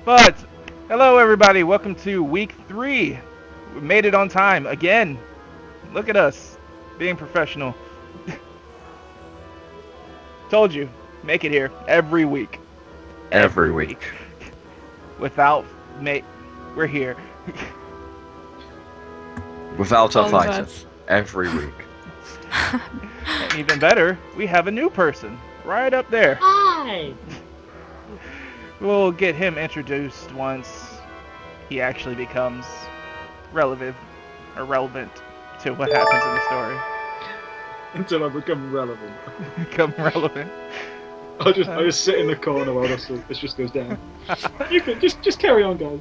But hello, everybody. Welcome to week 3. We made it on time again. Look at us being professional. Told you, make it here every week. Every Every week. week. Without mate, we're here. Without our All of fighter. us. Every week. And even better, we have a new person right up there. Hi! We'll get him introduced once he actually becomes relevant to what happens in the story. Until I become relevant. Become relevant. I just sit in the corner while this just goes down. You can just carry on, guys.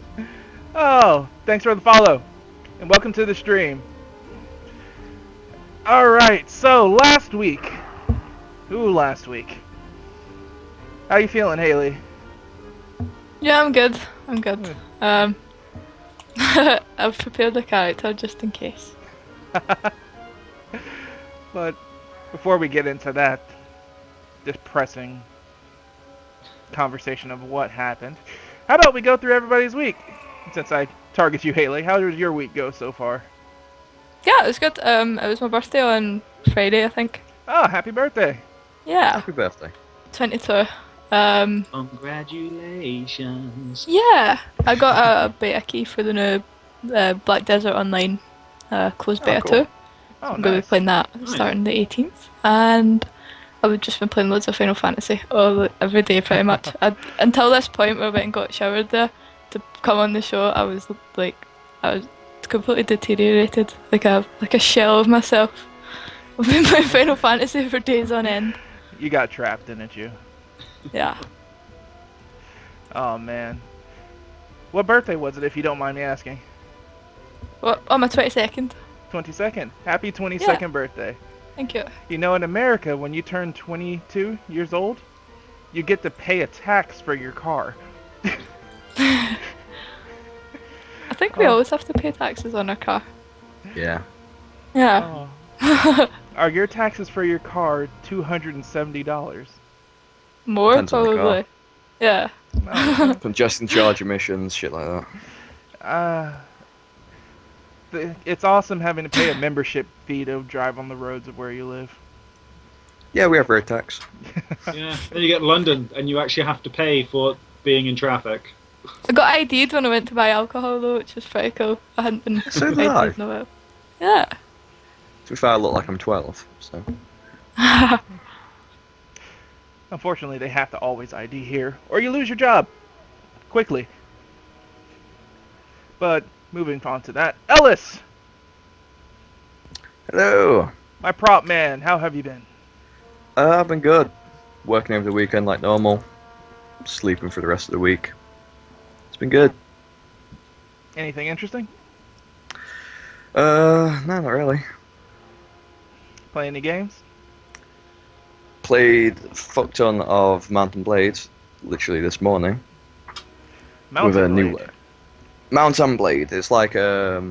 Oh, thanks for the follow, and welcome to the stream. Alright, so last week. Last week. How you feeling, Haley? Yeah, I'm good. I'm good. Good. I've prepared a character just in case. But before we get into that depressing conversation of what happened, how about we go through everybody's week? Since I target you, Haley, how did your week go so far? Yeah, it was good. It was my birthday on Friday, I think. Oh, happy birthday. Yeah, Happy birthday. 22. Um, Congratulations. yeah, I got a beta key for the new Black Desert Online closed Oh, beta cool. 2. Oh, I'm going to nice. be playing that Nice. starting the 18th. And I've just been playing loads of Final Fantasy every day pretty much. Until this point where I went and got showered there to come on the show, I was completely deteriorated, like a shell of myself. I've been playing Final Fantasy for days on end. You got trapped, didn't you? Yeah. Oh, man. What birthday was it, if you don't mind me asking? What? On my 22nd. 22nd. Happy 22nd birthday. Thank you. You know, in America, when you turn 22 years old, you get to pay a tax for your car. I think we Oh. always have to pay taxes on our car. Yeah. Yeah. Oh. Are your taxes for your car $270? More Depends on the car. probably. Yeah. Oh, Congestion charge emissions, shit like that. it's awesome having to pay a membership fee to drive on the roads of where you live. Yeah, we have road tax. Yeah. Then you get London, and you actually have to pay for being in traffic. I got ID'd when I went to buy alcohol though, which was pretty cool. I hadn't been So did I. ID'd in a while. Yeah. To be fair, I look like I'm 12, so. Unfortunately, they have to always ID here, or you lose your job quickly. But moving on to that, Ellis, Hello! my prop man, how have you been? I've been good. Working over the weekend like normal. Sleeping for the rest of the week. It's been good. Anything interesting? No, not really. Play any games? Played a fuck ton of Mountain Blades, literally this morning. Mountain With a new Blade. Mountain Blade. It's like War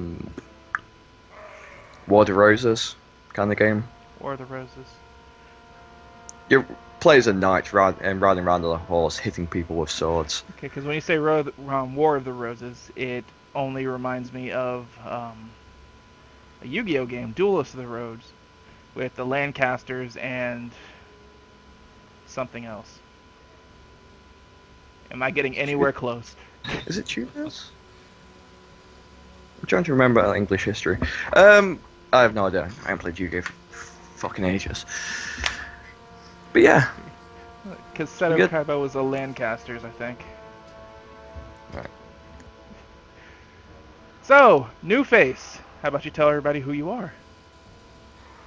of the Roses kind of game. War of the Roses. You play as a knight riding around on a horse, hitting people with swords. Okay, because when you say War of the Roses, it only reminds me of a Yu-Gi-Oh game, Duelist of the Roses, with the Lancasters and something else. Am I getting anywhere close? Is it tuners? I'm trying to remember English history. I have no idea. I haven't played Yu-Gi-Oh for fucking ages. But yeah. Because Good. Seto Kaiba was a Lancasters, I think. Right. So, new face. How about you tell everybody who you are?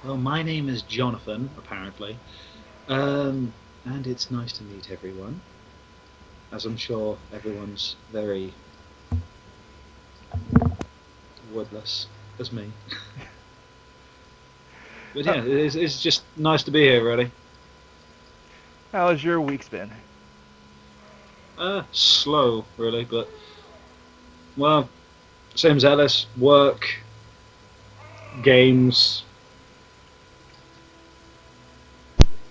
Well, my name is Jonathan, apparently. And it's nice to meet everyone. As I'm sure everyone's very wordless as me. But yeah, it's just nice to be here, really. How has your week's been? Slow, really, but well, same as Ellis. Work, games,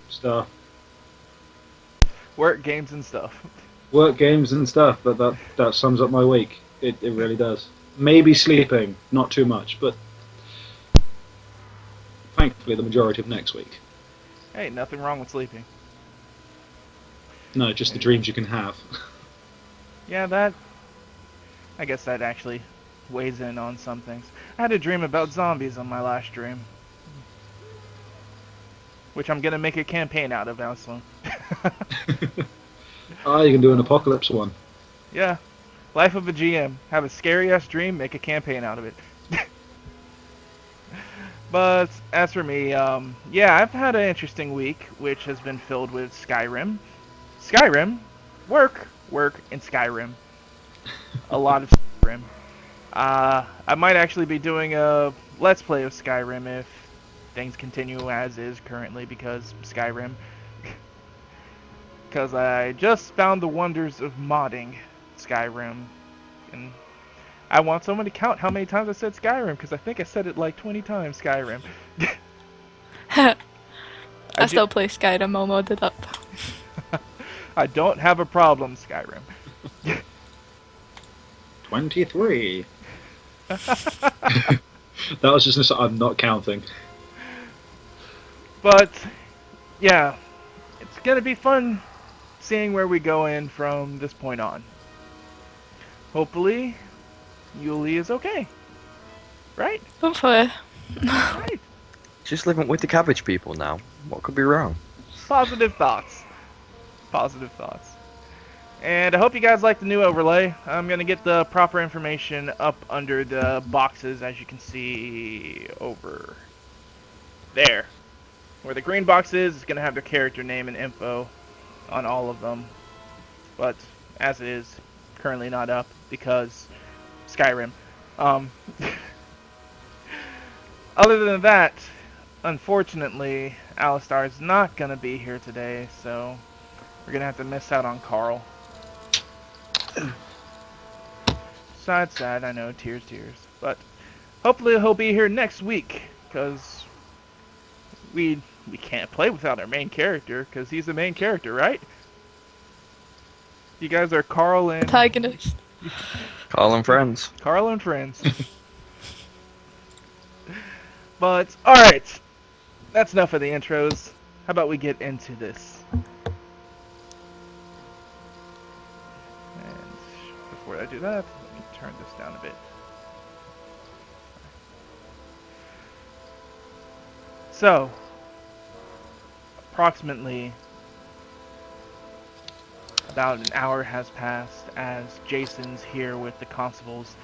stuff. Work, games, and stuff. Work, games, and stuff. But that sums up my week. It really does. Maybe sleeping, not too much, but thankfully the majority of next week. Hey, nothing wrong with sleeping. No, just the dreams you can have. Yeah, that. I guess that actually weighs in on some things. I had a dream about zombies on my last dream, which I'm gonna make a campaign out of, Aslan. Ah, you can do an apocalypse one. Yeah, life of a GM. Have a scary ass dream, make a campaign out of it. But as for me, yeah, I've had an interesting week, which has been filled with Skyrim. Skyrim, work, and Skyrim. A lot of Skyrim. I might actually be doing a Let's Play of Skyrim if things continue as is currently, because Skyrim. Because I just found the wonders of modding Skyrim, and I want someone to count how many times I said Skyrim, because I think I said it like 20 times, Skyrim. I still play Skyrim all modded up. I don't have a problem, Skyrim. 23. That was just I'm not counting. But, yeah, it's going to be fun seeing where we go in from this point on. Hopefully, Yuli is okay. Right? Hopefully. Right. Just living with the cabbage people now. What could be wrong? Positive thoughts. Positive thoughts. And I hope you guys like the new overlay. I'm going to get the proper information up under the boxes, as you can see over there. Where the green box is, it's going to have their character name and info on all of them. But as it is, currently not up because Skyrim. Other than that, unfortunately, Alistar is not going to be here today, so we're going to have to miss out on Carl. Sad, I know, tears. But hopefully he'll be here next week, because we can't play without our main character, because he's the main character, right? You guys are Carl and... Protagonist. Carl and friends. Carl and friends. But, alright. That's enough of the intros. How about we get into this? And before I do that, let me turn this down a bit. So, approximately about an hour has passed as Jason's here with the constables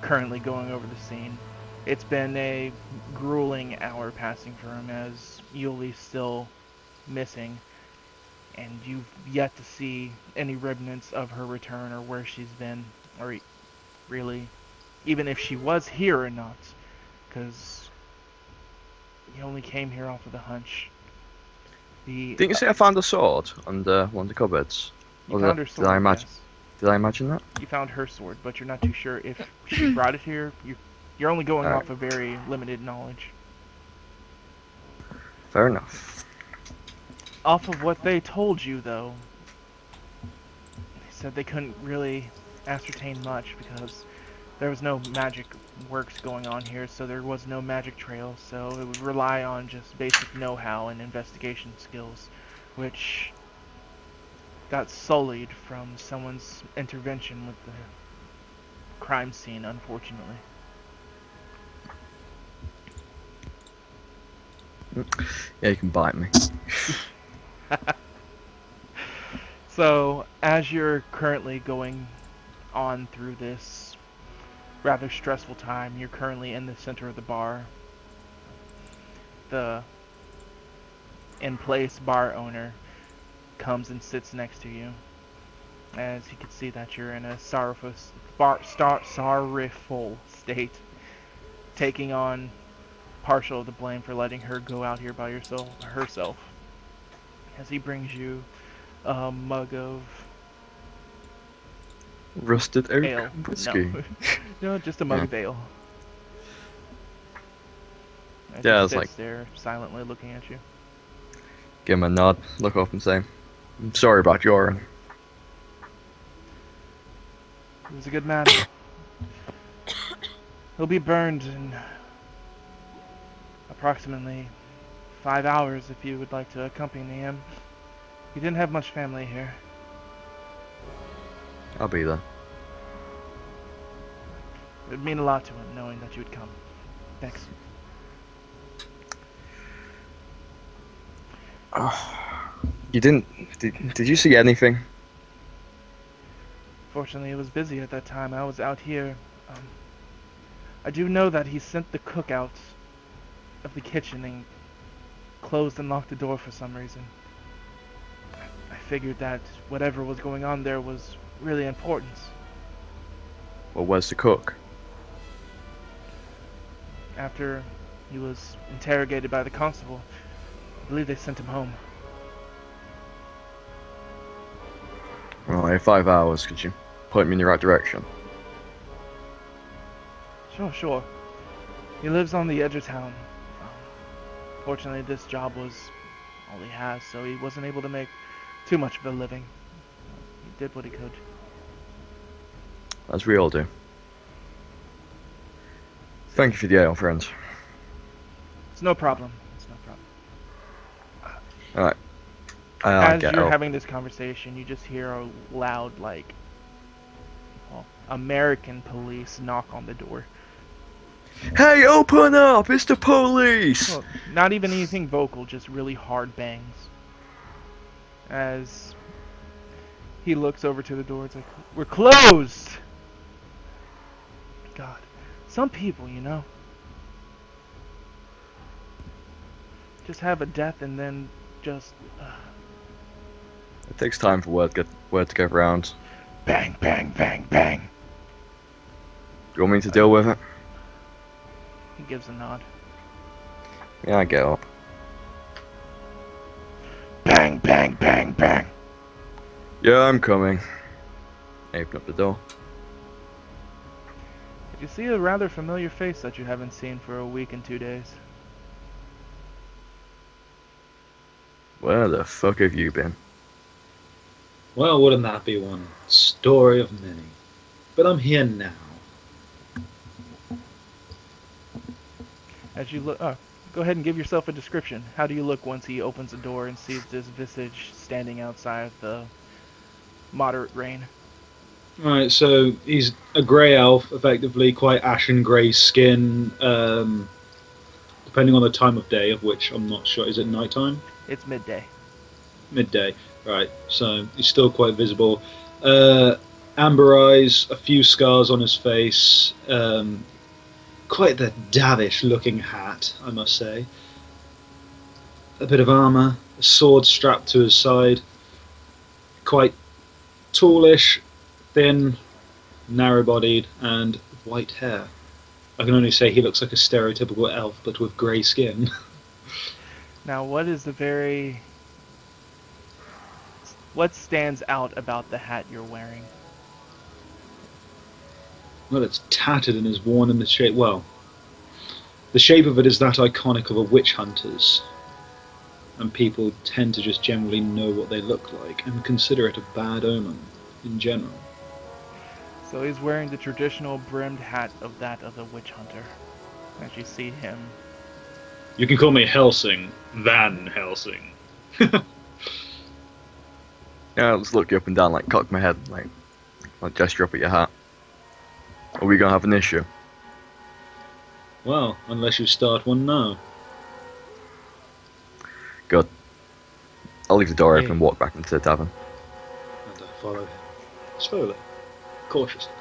currently going over the scene. It's been a grueling hour passing for him as Yuli's still missing, and you've yet to see any remnants of her return or where she's been, or really, even if she was here or not, because you only came here off of the hunch. Didn't you say I found a sword under one of the cupboards? You Or found the- her sword, did I imagine? yes. Did I imagine that? You found her sword, but you're not too sure if she brought it here. You're only going Alright. off of very limited knowledge. Fair enough. Off of what they told you, though, they said they couldn't really ascertain much because there was no magic works going on here, so there was no magic trail, so it would rely on just basic know-how and investigation skills, which got sullied from someone's intervention with the crime scene, unfortunately. Yeah, you can bite me. So, as you're currently going on through this rather stressful time, you're currently in the center of the bar. The in-place bar owner comes and sits next to you, as he can see that you're in a sorrowful state, taking on partial of the blame for letting her go out here by herself. As he brings you a mug of Rusted oak ale. whiskey. No. No, just a mug Yeah. of ale. As Yeah, he it's sits like- there silently looking at you. Give him a nod, look up and say, I'm sorry about Joran. He was a good man. He'll be burned in approximately 5 hours if you would like to accompany him. He didn't have much family here. I'll be there. It would mean a lot to him knowing that you would come. Thanks. You didn't. Did you see anything? Fortunately, it was busy at that time. I was out here. I do know that he sent the cook out of the kitchen and closed and locked the door for some reason. I figured that whatever was going on there was really important. Well, where's the cook? After he was interrogated by the constable, I believe they sent him home. Well, I have 5 hours. Could you point me in the right direction? Sure. He lives on the edge of town. Fortunately, this job was all he has, so he wasn't able to make too much of a living. He did what he could. As we all do. Thank you for the ale, friends. It's no problem. Alright. I As get you're out. having this conversation, you just hear a loud, American police knock on the door. Hey, open up! It's the police! Well, not even anything vocal, just really hard bangs. As he looks over to the door, it's like, we're closed! God, some people, just have a death and then just It takes time for word to get around. bang, bang, bang, bang. Do you want me to deal with it? He gives a nod. Yeah, I get up. Bang, bang, bang, bang. Yeah, I'm coming. Open up the door. You see a rather familiar face that you haven't seen for a week and 2 days. Where the fuck have you been? Well, wouldn't that be one story of many? But I'm here now. As you look, go ahead and give yourself a description. How do you look once he opens the door and sees this visage standing outside the moderate rain? Alright, so he's a grey elf, effectively quite ashen grey skin, depending on the time of day, of which I'm not sure. Is it nighttime? It's midday. Midday. Right, so he's still quite visible. Amber eyes, a few scars on his face, quite the davish looking hat, I must say. A bit of armour, a sword strapped to his side, quite tallish, thin, narrow-bodied, and white hair. I can only say he looks like a stereotypical elf, but with grey skin. Now, what stands out about the hat you're wearing? Well, it's tattered and is worn in the shape. Well, the shape of it is that iconic of a witch hunter's, and people tend to just generally know what they look like and consider it a bad omen in general. So he's wearing the traditional brimmed hat of that of a witch hunter. As you see him. You can call me Helsing, Van Helsing. Yeah, I'll just look you up and down, like cock my head, like gesture up at your hat. Are we gonna have an issue? Well, unless you start one now. Good. I'll leave the door open Hey. and walk back into the tavern. And I follow him. Slowly. Cautiously.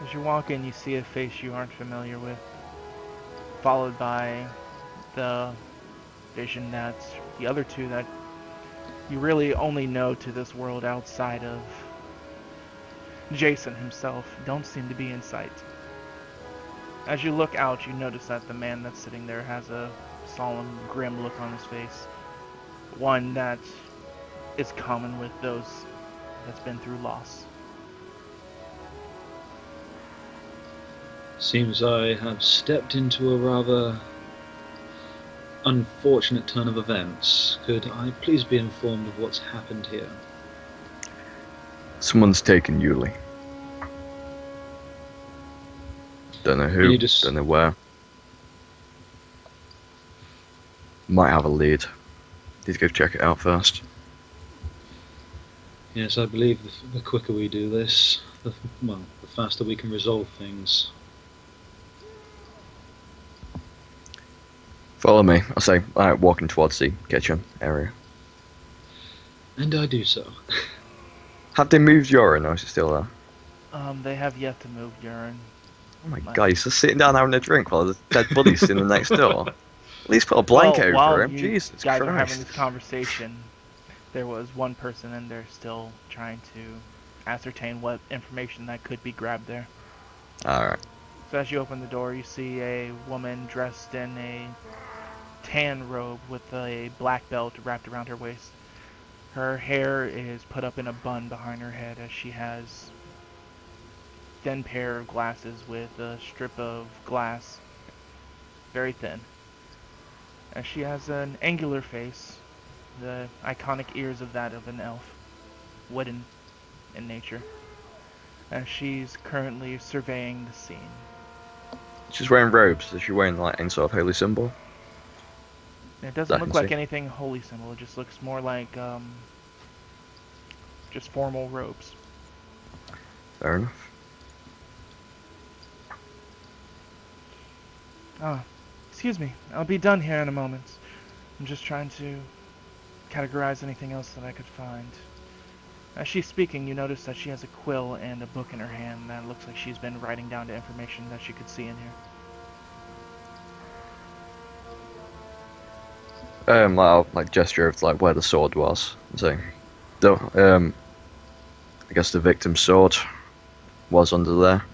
As you walk in, you see a face you aren't familiar with, followed by the vision that's the other two that you really only know to this world outside of Jason himself don't seem to be in sight. As you look out, you notice that the man that's sitting there has a solemn, grim look on his face. One that is common with those that's been through loss. Seems I have stepped into a rather unfortunate turn of events. Could I please be informed of what's happened here? Someone's taken Yuli. Don't know who. You just- Don't know where. Might have a lead. Need to go check it out first. Yes, I believe the quicker we do this, the faster we can resolve things. Follow me. I'll say, alright, walking towards the kitchen area. And I do so. Have they moved urine or is it still there? They have yet to move urine. Oh my Nice. god, he's just sitting down having a drink while the dead body's sitting next door. At least put a blanket While over him. you Jesus guys Christ. are having this conversation, there was one person in there still trying to ascertain what information that could be grabbed there. Alright. So as you open the door, you see a woman dressed in a tan robe with a black belt wrapped around her waist. Her hair is put up in a bun behind her head as she has thin pair of glasses with a strip of glass, very thin. And she has an angular face, the iconic ears of that of an elf, wooden in nature. And she's currently surveying the scene. She's wearing robes. Is she wearing like any sort of holy symbol? And it That doesn't I look can like see. anything holy symbol, it just looks more like just formal robes. Fair enough. Ah, excuse me, I'll be done here in a moment. I'm just trying to categorize anything else that I could find. As she's speaking, you notice that she has a quill and a book in her hand that looks like she's been writing down the information that she could see in here. I'll like gesture of like where the sword was. So, I guess the victim's sword was under there.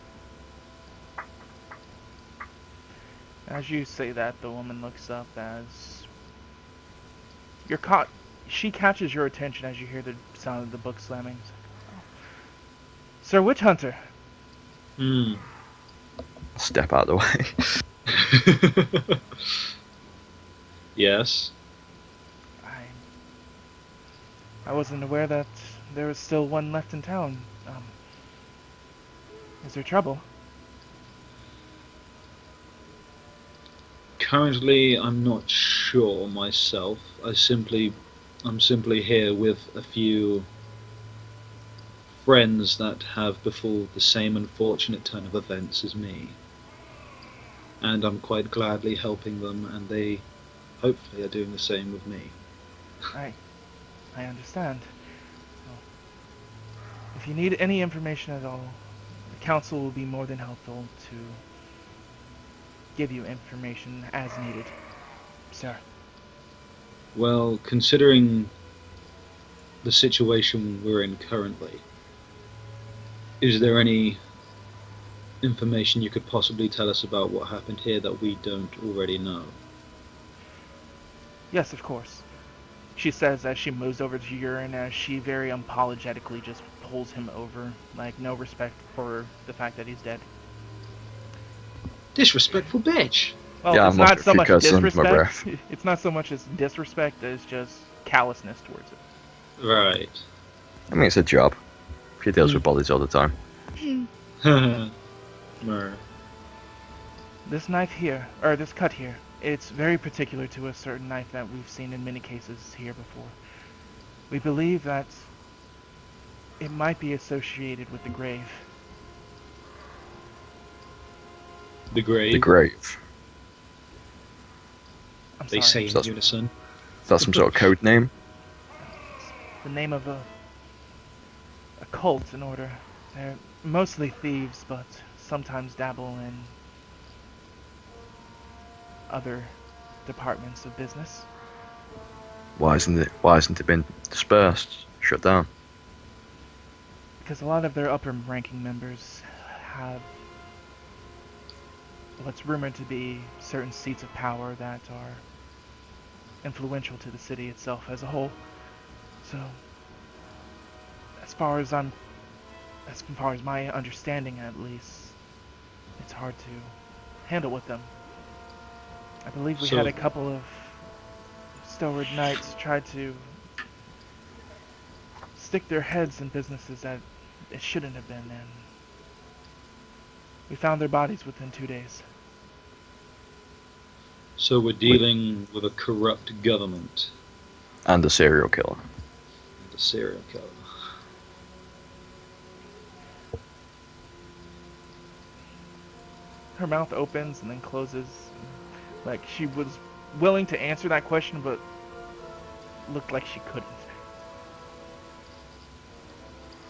As you say that, the woman looks up as you're caught. She catches your attention as you hear the sound of the book slamming. Sir Witch Hunter. Hmm. Step out of the way. Yes. I wasn't aware that there was still one left in town. Is there trouble? Currently, I'm not sure myself. I'm simply here with a few friends that have befall the same unfortunate turn of events as me. And I'm quite gladly helping them, and they hopefully are doing the same with me. I understand. Well, if you need any information at all, the council will be more than helpful to give you information as needed, sir. Well, considering the situation we're in currently, is there any information you could possibly tell us about what happened here that we don't already know? Yes, of course. She says as she moves over to urine, as she very unapologetically just pulls him over, like no respect for the fact that he's dead. Disrespectful bitch! Well, Yeah, I it's must not so much cuss under my disrespect. It's not so much as disrespect as just callousness towards it. Right. I mean, it's a job. She deals with bodies all the time. Mer. This knife here, or this cut here, it's very particular to a certain knife that we've seen in many cases here before. We believe that it might be associated with the grave. The grave. The grave. I'm They sorry. say in That's- unison. Is that some sort of code name? The name of a cult in order. They're mostly thieves, but sometimes dabble in other departments of business. Why hasn't it been dispersed? Shut down. Because a lot of their upper ranking members have what's rumored to be certain seats of power that are influential to the city itself as a whole. So, as far as my understanding at least, it's hard to handle with them. I believe we So- had a couple of Stoward Knights try to stick their heads in businesses that it shouldn't have been in. We found their bodies within 2 days. So we're dealing with a corrupt government, And a serial killer. the serial killer. Her mouth opens and then closes. Like she was willing to answer that question, but looked like she couldn't.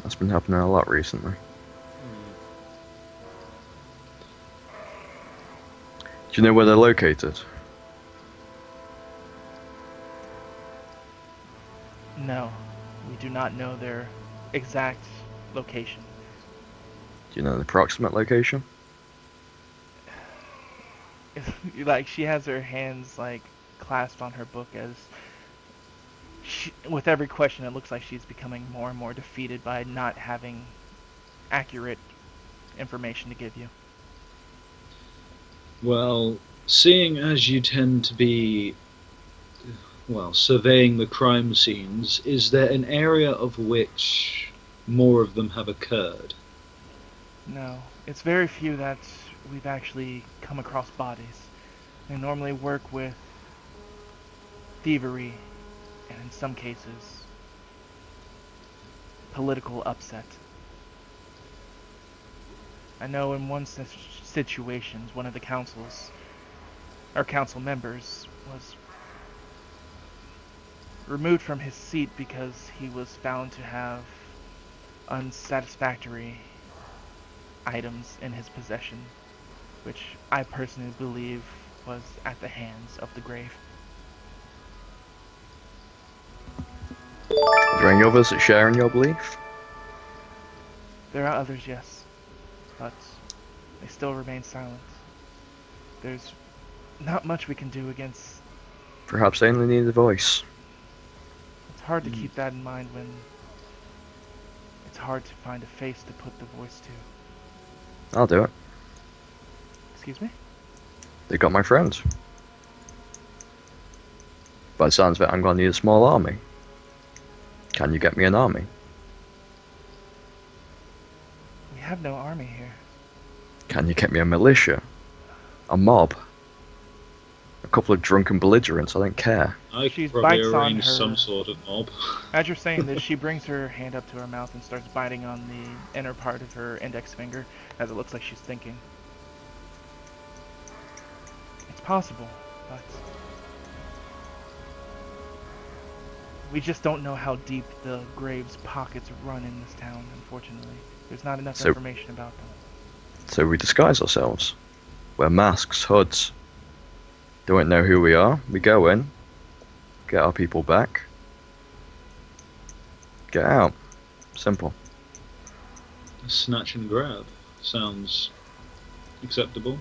That's been happening a lot recently. Do you know where they're located? No, we do not know their exact location. Do you know the approximate location? Like she has her hands like clasped on her book as with every question it looks like she's becoming more and more defeated by not having accurate information to give you. Well, seeing as you tend to be, well, surveying the crime scenes, is there an area of which more of them have occurred? No, it's very few that we've actually come across bodies. They normally work with thievery and in some cases political upset. I know in one situations one of the council members was removed from his seat because he was found to have unsatisfactory items in his possession, which I personally believe was at the hands of the grave. Are there any others that share in your belief? There are others, yes, but they still remain silent. There's not much we can do against. Perhaps they only need a voice. It's hard to keep that in mind when it's hard to find a face to put the voice to. I'll do it. Excuse me? They got my friend. By the sounds of it, I'm going to need a small army. Can you get me an army? We have no army here. Can you get me a militia? A mob? A couple of drunken belligerents, I don't care. I She could probably bites on arrange her- some sort of mob. As you're saying this, she brings her hand up to her mouth and starts biting on the inner part of her index finger, as it looks like she's thinking. It's possible, but we just don't know how deep the Graves' pockets run in this town, unfortunately. There's not enough So- information about them. So we disguise ourselves. Wear masks, hoods. They won't know who we are. We go in, get our people back, get out. Simple. Snatch and grab sounds acceptable.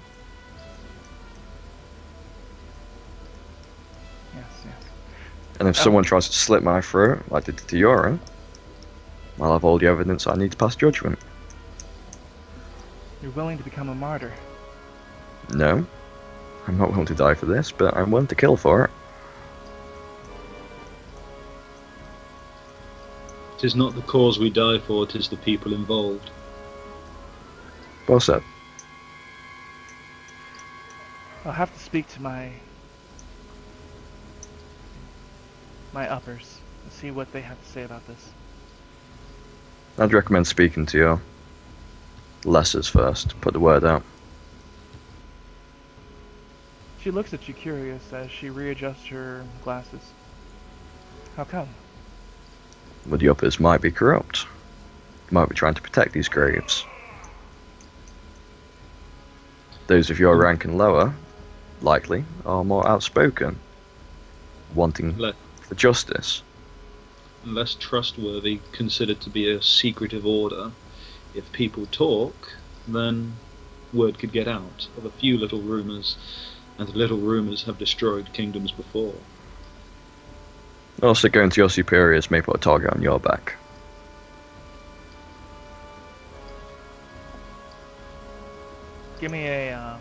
Yes, yes. And if someone tries to slit my throat, like they did to Yoren, I'll have all the evidence I need to pass judgment. You're willing to become a martyr. No, I'm not willing to die for this, but I'm willing to kill for it. 'Tis not the cause we die for, 'tis the people involved. Well said. I'll have to speak to my uppers and see what they have to say about this. I'd recommend speaking to your lessers first. Put the word out. She looks at you curious as she readjusts her glasses. How come? Well, the uppers might be corrupt. Might be trying to protect these graves. Those of your rank and lower, likely, are more outspoken, wanting Le- for justice. Less trustworthy, considered to be a secretive order. If people talk, then word could get out of a few little rumours, and little rumours have destroyed kingdoms before. Also, going to your superiors may put a target on your back. Give me a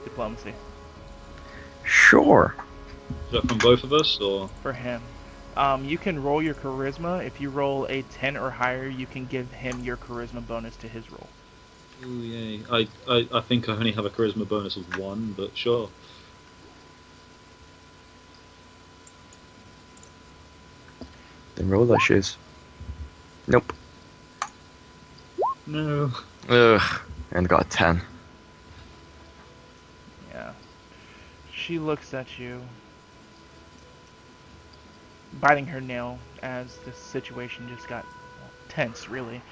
diplomacy Sure. Is that from both of us, or for him. You can roll your charisma. If you roll a 10 or higher, you can give him your charisma bonus to his roll. Ooh, yay. I think I only have a charisma bonus of 1, but sure. Then roll those shoes. Nope. No. Ugh. And got a 10. Yeah. She looks at you, biting her nail as the situation just got tense, really.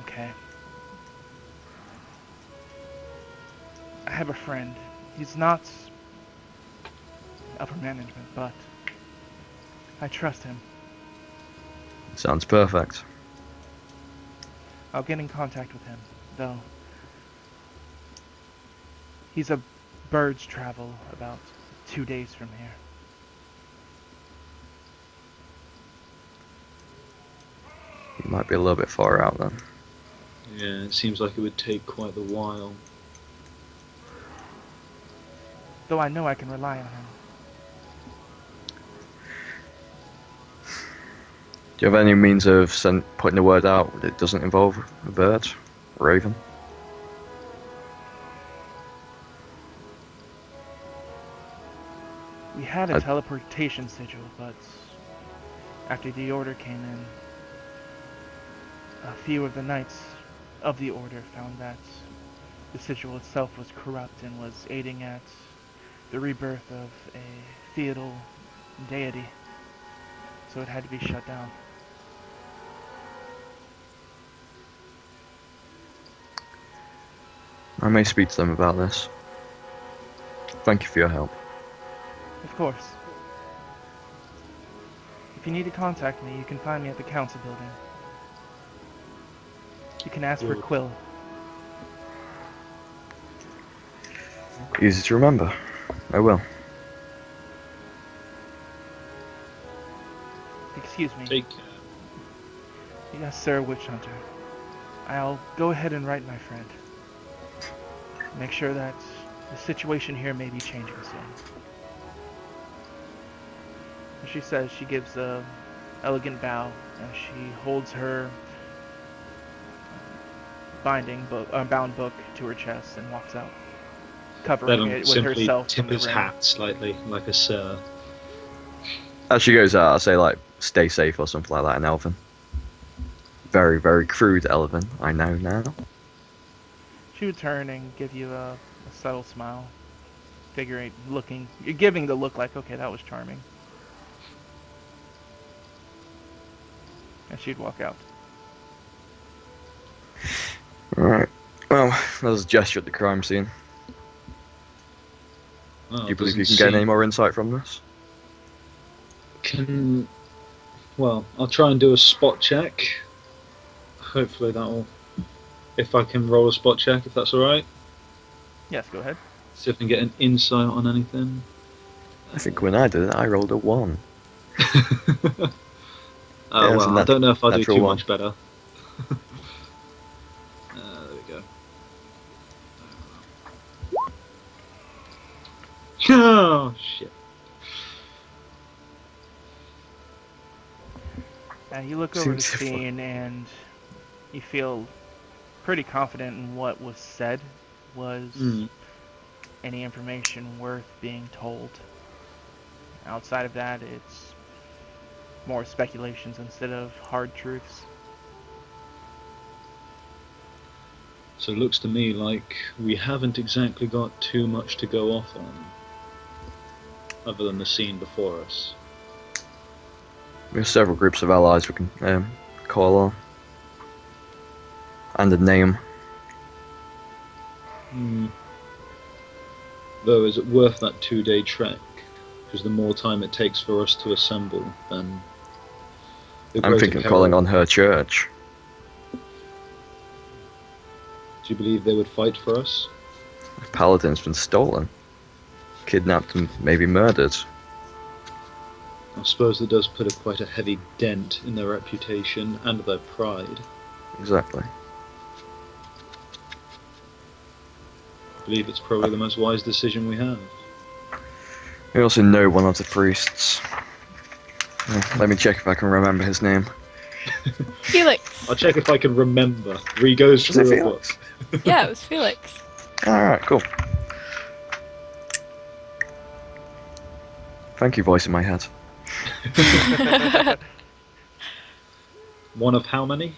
Okay. I have a friend. He's not upper management, but I trust him. Sounds perfect. I'll get in contact with him, though. He's a bird's travel about 2 days from here. You might be a little bit far out then. Yeah, it seems like it would take quite a while. Though I know I can rely on him. Do you have any means of putting the word out that doesn't involve a bird? Raven? We had a teleportation sigil, but after the order came in, a few of the knights of the order found that the sigil itself was corrupt and was aiding at the rebirth of a feudal deity, so it had to be shut down. I may speak to them about this. Thank you for your help. Of course. If you need to contact me, you can find me at the council building. You can ask for Cool. Quill. Easy to remember. I will. Excuse me. Take care. Yes, sir, Witch Hunter. I'll go ahead and write my friend. Make sure that the situation here may be changing soon. As she says, she gives a elegant bow as she holds her bound book to her chest and walks out, covering Then it with simply herself tip from the his ring. hat slightly, like a sir. As she goes out, I say like, stay safe or something like that in Elven. Very, very crude Elven, I know now. She would turn and give you a subtle smile, you're giving the look like, okay, that was charming. And she'd walk out. Alright. Well, there's a gesture at the crime scene. Oh, Do you believe doesn't you can gain seem- any more insight from this? Well, I'll try and do a spot check. Hopefully that will... If I can roll a spot check, if that's alright. Yes, go ahead. See if I can get an insight on anything. I think when I did it, I rolled a 1. Oh, it's a well, I don't know if I'll do natural too one. much better. There we go. Oh, shit. You look over the Seems different. scene and you feel pretty confident in what was said was Mm. any information worth being told. Outside of that, it's more speculations instead of hard truths. So it looks to me like we haven't exactly got too much to go off on, other than the scene before us. We have several groups of allies we can call on. And a name. Though, is it worth that 2-day trek? Because the more time it takes for us to assemble, then... the I'm greater thinking peril. calling on her church. Do you believe they would fight for us? The paladin's been stolen. Kidnapped and maybe murdered. I suppose that does put quite a heavy dent in their reputation and their pride. Exactly. I believe it's probably the most wise decision we have. We also know one of the priests. Let me check if I can remember his name. Felix. I'll check if I can remember. He goes Was it through a book. Felix? Yeah, it was Felix. Alright, cool. Thank you, voice in my head. One of how many?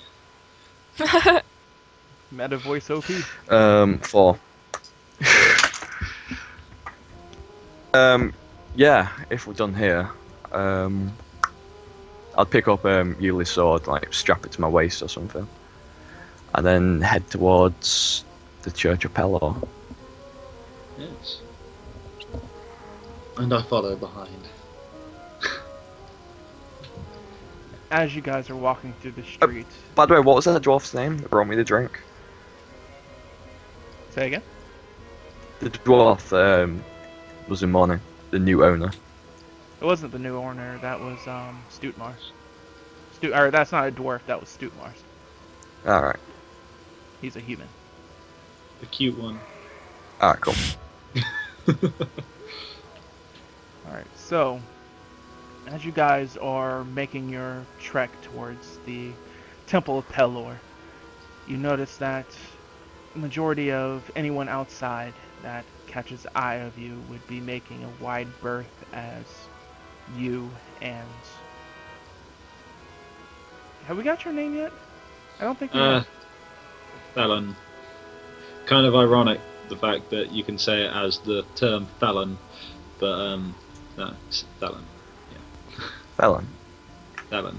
Meta voice OP. 4. Yeah, if we're done here, I'd pick up Yuli's sword, like strap it to my waist or something, and then head towards the Church of Pelor. Yes. And I follow behind. As you guys are walking through the streets, By the way, what was that dwarf's name that brought me the drink? say again. The dwarf was in morning, the new owner. It wasn't the new owner. That was Stutmars. Or that's not a dwarf. That was Stutmars. Alright, He's a human. The cute one. alright, cool. All right. So, as you guys are making your trek towards the Temple of Pelor, you notice that the majority of anyone outside that catches eye of you would be making a wide berth as you and... Have we got your name yet? I don't think we have. Felon. Kind of ironic, the fact that you can say it as the term felon, but no, it's Felon. Felon. Felon.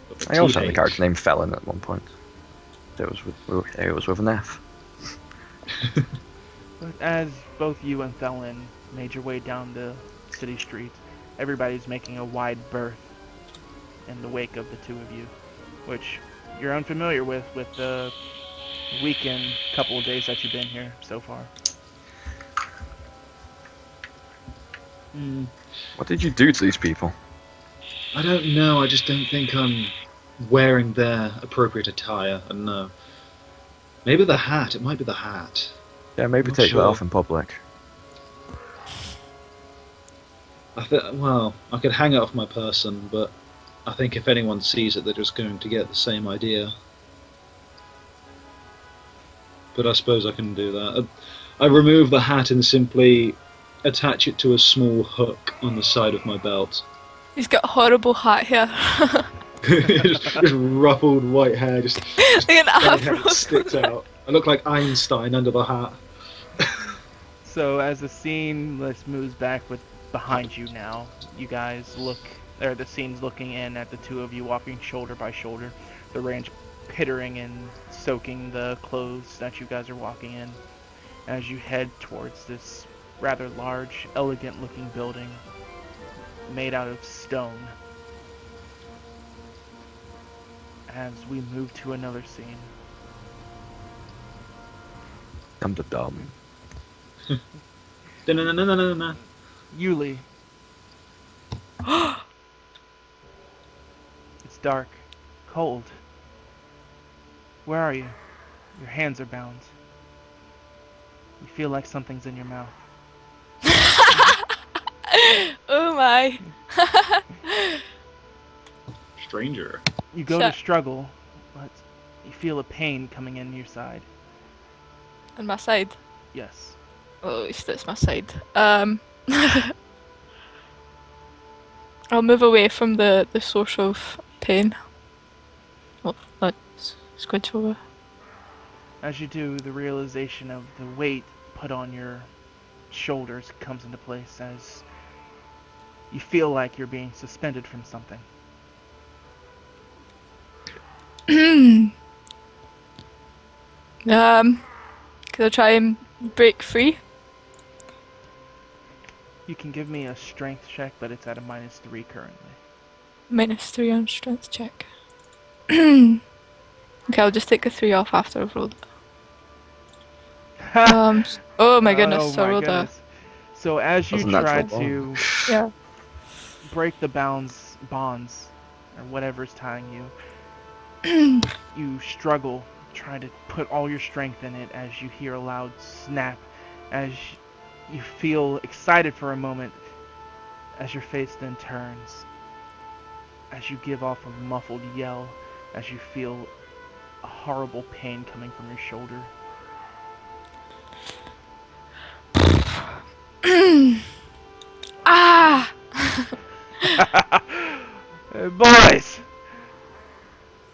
But with I also had a TH. character named Felon at one point. It was with an F. But as both you and Felon made your way down the city streets, everybody's making a wide berth in the wake of the two of you, which you're unfamiliar with the weekend couple of days that you've been here so far. What did you do to these people? I don't know, I just don't think I'm wearing their appropriate attire, and no. Maybe the hat, it might be the hat. Yeah, maybe Not take sure. that off in public. Well, I could hang it off my person, but I think if anyone sees it, they're just going to get the same idea. But I suppose I can do that. I remove the hat and simply attach it to a small hook on the side of my belt. He's got horrible hat hair. just ruffled white hair, just like an dead hair afro. that sticks out. I look like Einstein under the hat. So as the scene moves back with behind you now, you guys look, or the scene's looking in at the two of you walking shoulder by shoulder, the ranch pittering and soaking the clothes that you guys are walking in, as you head towards this rather large, elegant looking building made out of stone. As we move to another scene. Dum dum dum. Da-na-na-na-na-na. Yuli. It's dark, cold. Where are you? Your hands are bound. You feel like something's in your mouth. Oh my. Stranger. You go Shut- to struggle, but you feel a pain coming in your side. On my side. Yes. Well, at least it's my side. I'll move away from the source of pain. Well, let's squinch over. As you do, the realization of the weight put on your shoulders comes into place as you feel like you're being suspended from something. Could I try and break free? You can give me a strength check, but it's at a -3 currently. -3 on strength check. Okay, I'll just take the 3 off after I've rolled. Oh my goodness, Oh so I my rolled goodness. So as you Wasn't that try so to a... Yeah. break the bonds, or whatever's tying you, you struggle, trying to put all your strength in it as you hear a loud snap, as you feel excited for a moment, as your face then turns. as you give off a muffled yell as you feel a horrible pain coming from your shoulder. Ah! Hey, boys!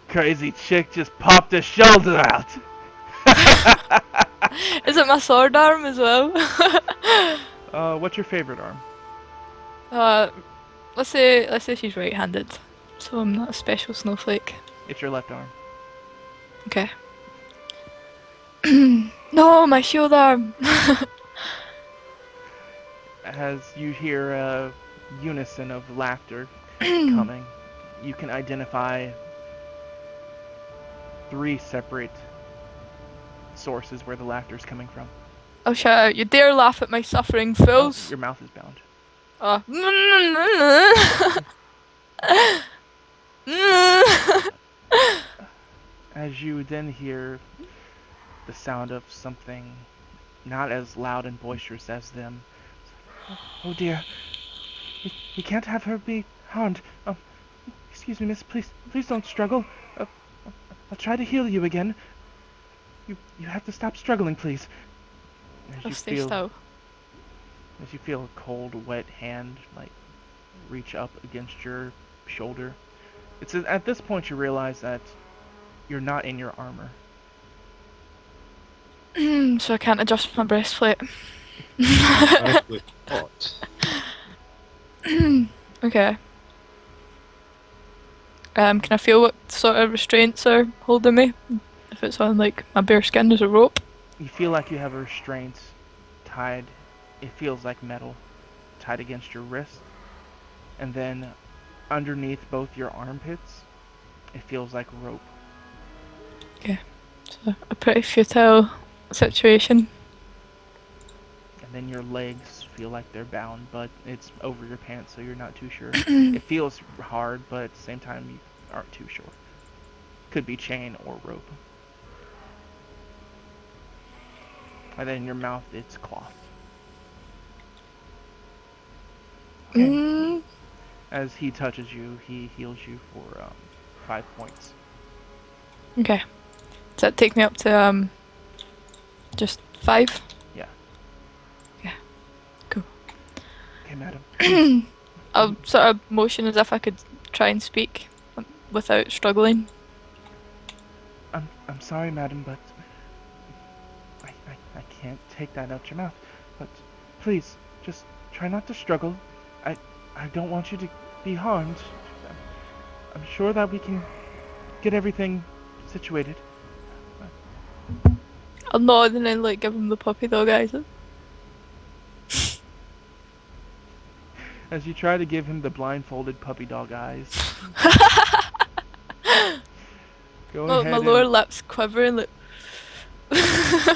Crazy chick just popped her shoulder out. Is it my sword arm as well? What's your favorite arm? Let's say she's right-handed, so I'm not a special snowflake. It's your left arm. Okay. No, my shield arm. As you hear a unison of laughter coming, you can identify 3 separate sources where the laughter is coming from. Oh, shout out! You dare laugh at my suffering, Oh, fools! your mouth is bound. Oh. As you then hear the sound of something not as loud and boisterous as them. Oh dear, we can't have her be harmed. Excuse me, miss, please don't struggle. I'll try to heal you again. You have to stop struggling, please. As Oh, you stay feel, still. as you feel a cold, wet hand like reach up against your shoulder. It's at this point you realize that you're not in your armor. So I can't adjust my breastplate. With what? Okay. Can I feel what sort of restraints are holding me? If it's on like my bare skin, there's a rope. You feel like you have restraints tied. It feels like metal tied against your wrist, and then underneath both your armpits, it feels like rope. So a pretty futile situation. And then your legs feel like they're bound, but it's over your pants, so you're not too sure. It feels hard, but at the same time, you aren't too sure. Could be chain or rope. And then in your mouth, it's cloth. Okay. Mm, As he touches you, he heals you for 5 points. okay. Does that take me up to just 5? Yeah. Yeah. Cool. Okay, madam. I'll sort of motion as if I could try and speak without struggling. I'm sorry, madam, but I can't take that out your mouth. But please, just try not to struggle. I don't want you to be harmed. I'm sure that we can get everything situated. I'll nod and then like give him the puppy dog eyes. As you try to give him the blindfolded puppy dog eyes. Go My ahead lower and lip's quivering like.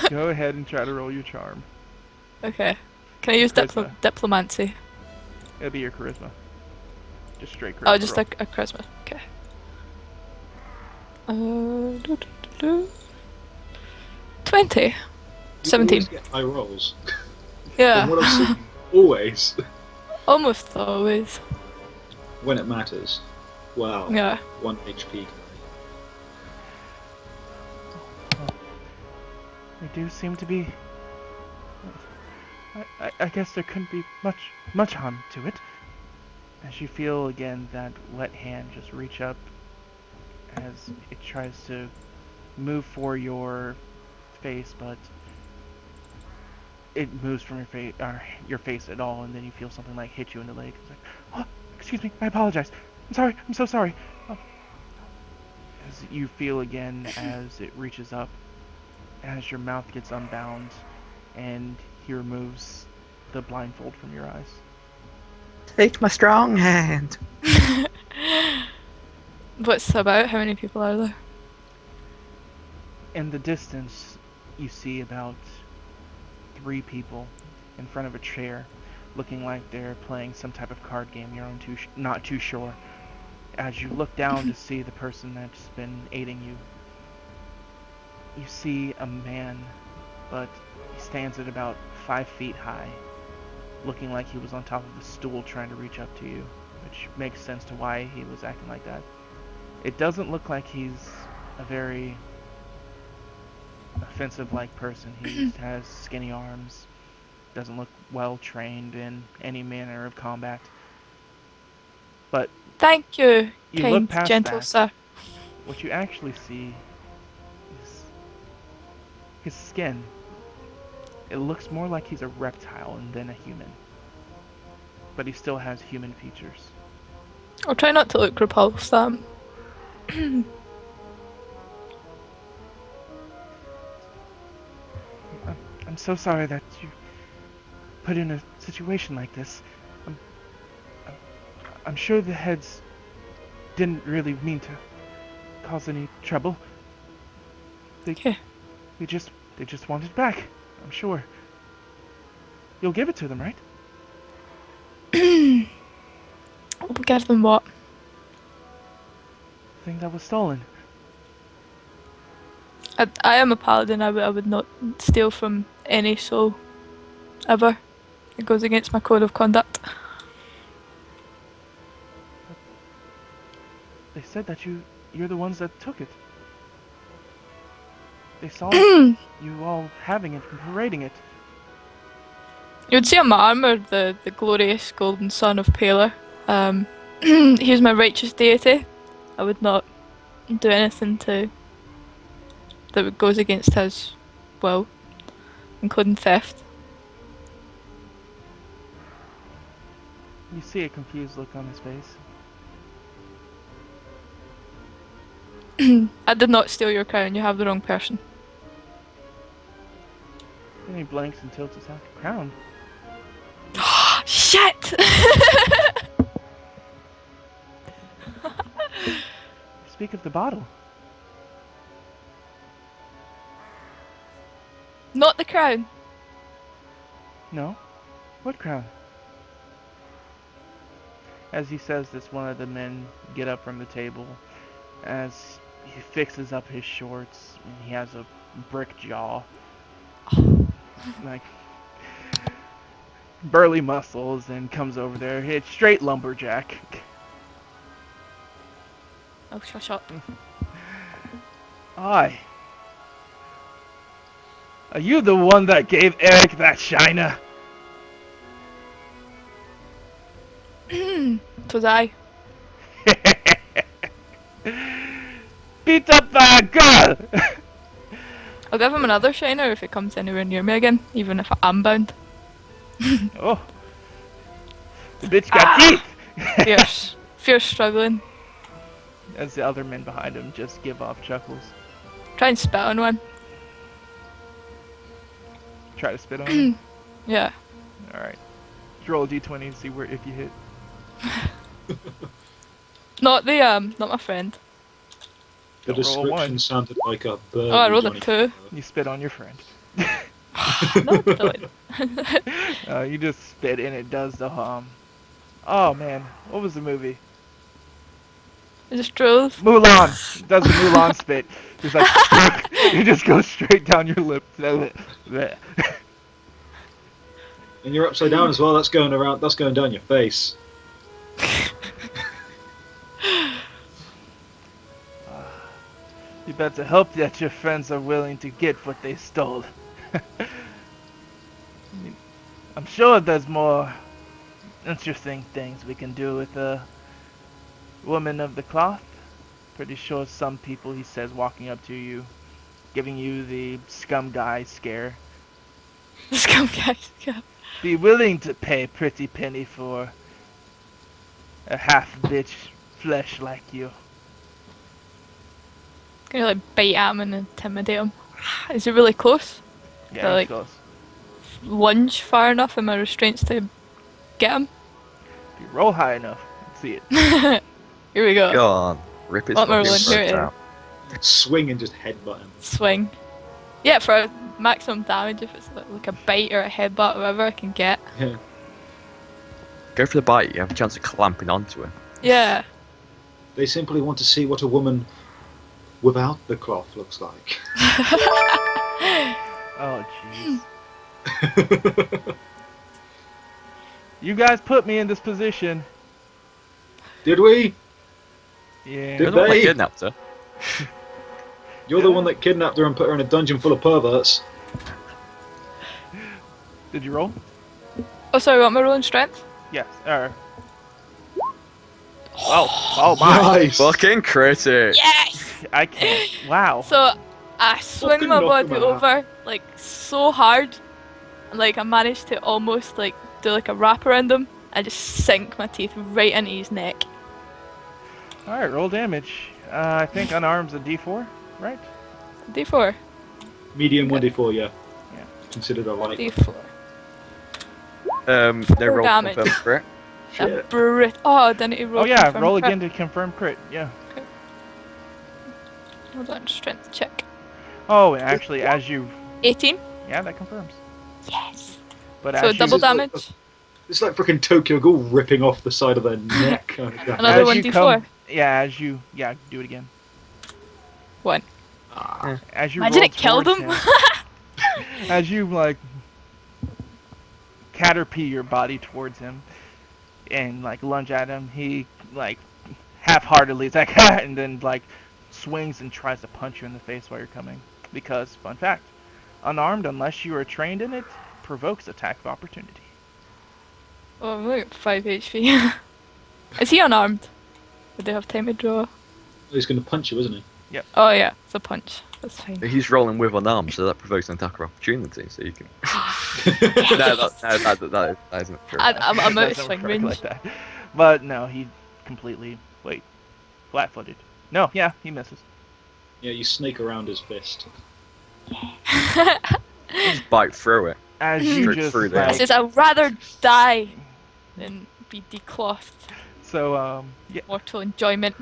go ahead and try to roll your charm. Okay. Can I use Charisma. diplomancy? It'll be your charisma. Just straight charisma. Oh, just roll. a charisma. Okay. 20. You 17. always get high rolls. Yeah. From what I've seen, always. Almost always. When it matters. Wow. Yeah. 1 HP guy. They do seem to be. I guess there couldn't be much harm to it. As you feel again that wet hand just reach up as it tries to move for your face, but it moves from your face at all, and then you feel something like hit you in the leg. It's like, oh, excuse me, I apologize. I'm sorry, I'm so sorry. Oh. As you feel again as it reaches up, as your mouth gets unbound, and he removes the blindfold from your eyes. Take my strong hand. What's about? How many people are there? In the distance, you see about 3 people in front of a chair, looking like they're playing some type of card game. You're not too sure. As you look down to see the person that's been aiding you, you see a man, but he stands at about 5 feet high, looking like he was on top of a stool trying to reach up to you. which makes sense to why he was acting like that. It doesn't look like he's a very offensive-like person. He just has skinny arms, doesn't look well trained in any manner of combat. But Thank you, you look kind, past gentle that. sir. What you actually see is his skin. It looks more like he's a reptile than a human. But he still has human features. I'll try not to look repulsed. I'm so sorry that you put in a situation like this. I'm, I'm sure the heads didn't really mean to cause any trouble. Okay. They just want it back. I'm sure. You'll give it to them, right? We'll give them what? The thing that was stolen. I am a paladin. I would not steal from any soul, ever. It goes against my code of conduct. They said that you're the ones that took it. They saw you all having it and parading it. You would see on my armour the glorious golden son of Paler. He is my righteous deity. I would not do anything that goes against his will, including theft. You see a confused look on his face. I did not steal your crown. You have the wrong person. Then he blinks and tilts his hat. Crown? Shit! Speak of the bottle. Not the crown. No? What crown? As he says this, one of the men get up from the table. As he fixes up his shorts, and he has a brick jaw. Like burly muscles, and comes over there. It's straight lumberjack. Oh, shush up. Aye. Are you the one that gave Eric that shiner? 'Twas I. Beat up by a girl! I'll give him another shiner if it comes anywhere near me again, even if I'm bound. Oh. The bitch got teeth! Fierce struggling. As the other men behind him just give off chuckles. Try and spit on one. Try to spit on him. Yeah. Alright. Roll a d20 and see where if you hit. Not my friend. The Don't roll a one. description sounded like a bird. Oh, I rolled a joining- 2. You spit on your friend. No, don't. You just spit and it does the Oh man, what was the movie? It just drove. Mulan! It does the Mulan spit. Just like, it just goes straight down your lip. And you're upside down as well. That's going around. That's going down your face. You better hope that your friends are willing to get what they stole. I'm sure there's more interesting things we can do with the woman of the cloth. Pretty sure some people, he says, walking up to you, giving you the scum guy scare, Scum guys. Yeah. be willing to pay a pretty penny for a half-bitch flesh like you. Gonna like bite at him and intimidate him. Is he really close? Yeah, They're like- close. Lunge far enough in my restraints to get him? If you roll high enough, let's see it. Here we go. Go on. Rip his What am I fucking rolling? Here throat it out. Swing and just headbutt him. Swing. Yeah, for maximum damage, if it's like a bite or a headbutt, whatever I can get. Yeah. Go for the bite, you have a chance of clamping onto him. Yeah. They simply want to see what a woman without the cloth looks like. Oh, jeez. You guys put me in this position. Did we? Yeah. Did You're the one that they? kidnapped her. You're the one that kidnapped her and put her in a dungeon full of perverts. Did you roll? Oh, sorry, what, my rolling strength? Yes. Oh my! Nice. Fucking critic. Yes! I can't. Wow. So, I swing Fucking my knock body him out. over, like, so hard, and, like, I managed to almost, like, do, like, a wrap around him, and just sink my teeth right into his neck. All right, roll damage. I think unarmed's a D4, right? D4. Medium 1d4, yeah. Yeah. Considered a light. D4. No Four roll damage. confirmed crit. Shit. Oh, didn't he roll? Oh yeah, confirm roll crit? again to confirm crit. Yeah. Hold on, strength check. Oh, and actually, as you, 18? yeah, that confirms. Yes. But So as you, double Jesus, look, damage. It's like freaking Tokyo Ghoul ripping off the side of their neck. Kind of guy. Another as one you D4. come, yeah, do it again. 1. As you Imagine roll it killed towards him. as you like caterpie your body towards him and like lunge at him, he like half-heartedly is like and then like swings and tries to punch you in the face while you're coming. Because fun fact, unarmed unless you are trained in it provokes attack of opportunity. Oh, I'm only at 5 HP. Is he unarmed? Would they have time to draw? He's going to punch you, isn't he? Oh yeah, it's a punch. That's fine. He's rolling with unarmed, so that provokes an attack of opportunity. So you can. No, that isn't true. I'm out of Doesn't swing work range. like that. But no, he completely flat-footed. No, yeah, he misses. Yeah, you snake around his fist. Just bite through it. As you Straight just through there. I like, says I'd rather die than be declothed. so yeah, Mortal enjoyment.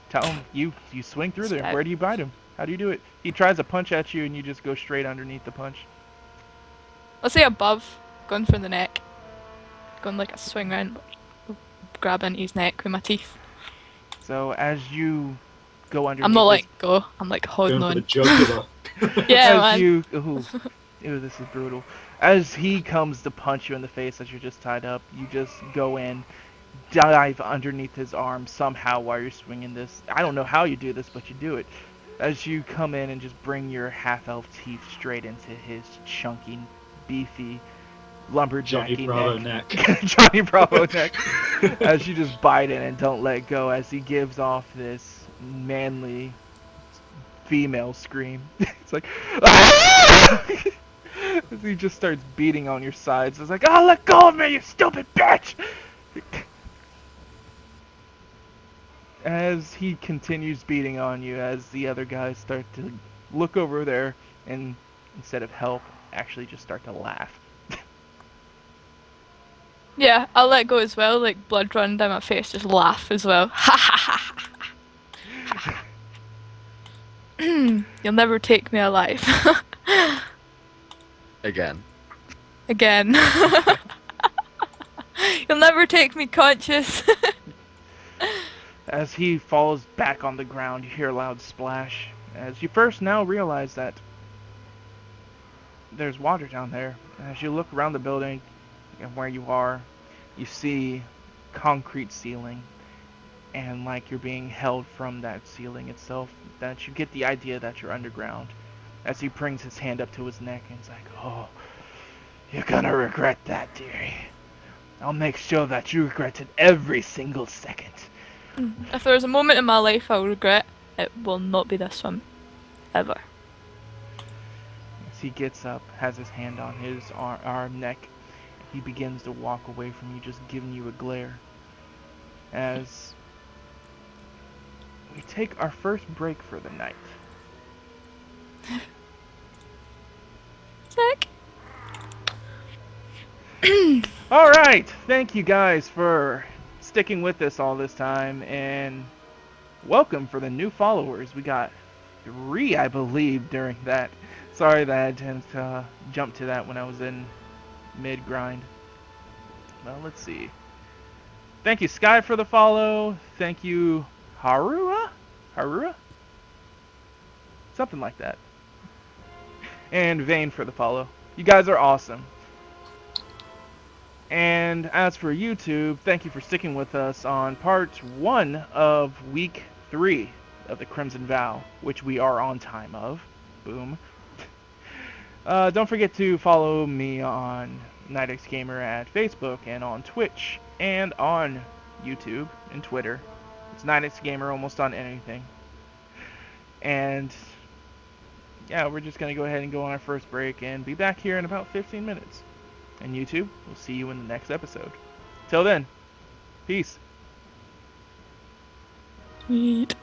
tell him you swing through there. Stab. Where do you bite him? How do you do it? He tries to punch at you and you just go straight underneath the punch. Let's say above, going for the neck. Going like a swing round, grabbing his neck with my teeth. So as you go underneath, I'm not his- letting go. I'm like holding Going for the on. jugular. Yeah, as man. you, ew, this is brutal. As he comes to punch you in the face as you're just tied up, you just go in, dive underneath his arm somehow while you're swinging this. I don't know how you do this, but you do it. As you come in and just bring your half-elf teeth straight into his chunky, beefy, lumberjacky Johnny Bravo neck. neck. Johnny Bravo neck. As you just bite in and don't let go as he gives off this manly female scream. It's like, "Ah!" As he just starts beating on your sides. It's like, oh, let go of me, you stupid bitch! As he continues beating on you, as the other guys start to look over there and instead of help, actually just start to laugh. Yeah, I'll let go as well. Like blood running down my face, just laugh as well. Ha ha ha ha. You'll never take me alive. Again. Again. You'll never take me conscious. As he falls back on the ground, you hear a loud splash. As you first now realize that there's water down there. As you look around the building and where you are, you see concrete ceiling. And like you're being held from that ceiling itself, that you get the idea that you're underground. As he brings his hand up to his neck and he's like, oh, you're gonna regret that, dearie. I'll make sure that you regret it every single second. If there's a moment in my life I'll regret, it will not be this one. Ever. As he gets up, has his hand on his arm, neck, he begins to walk away from you, just giving you a glare. As we take our first break for the night. Sick. Alright, thank you guys for sticking with us all this time, and welcome for the new followers. We got 3, I believe, during that. Sorry that I didn't jump to that when I was in mid-grind. Well, let's see. Thank you, Sky, for the follow. Thank you, Harura? Something like that. And Vane for the follow. You guys are awesome. And as for YouTube, thank you for sticking with us on part 1 of week 3 of the Crimson Vow, which we are on time of. Boom. Don't forget to follow me on NightX Gamer at Facebook and on Twitch and on YouTube and Twitter. It's NightX Gamer almost on anything. And yeah, we're just going to go ahead and go on our first break and be back here in about 15 minutes. And YouTube, we'll see you in the next episode. Till then, peace. Sweet.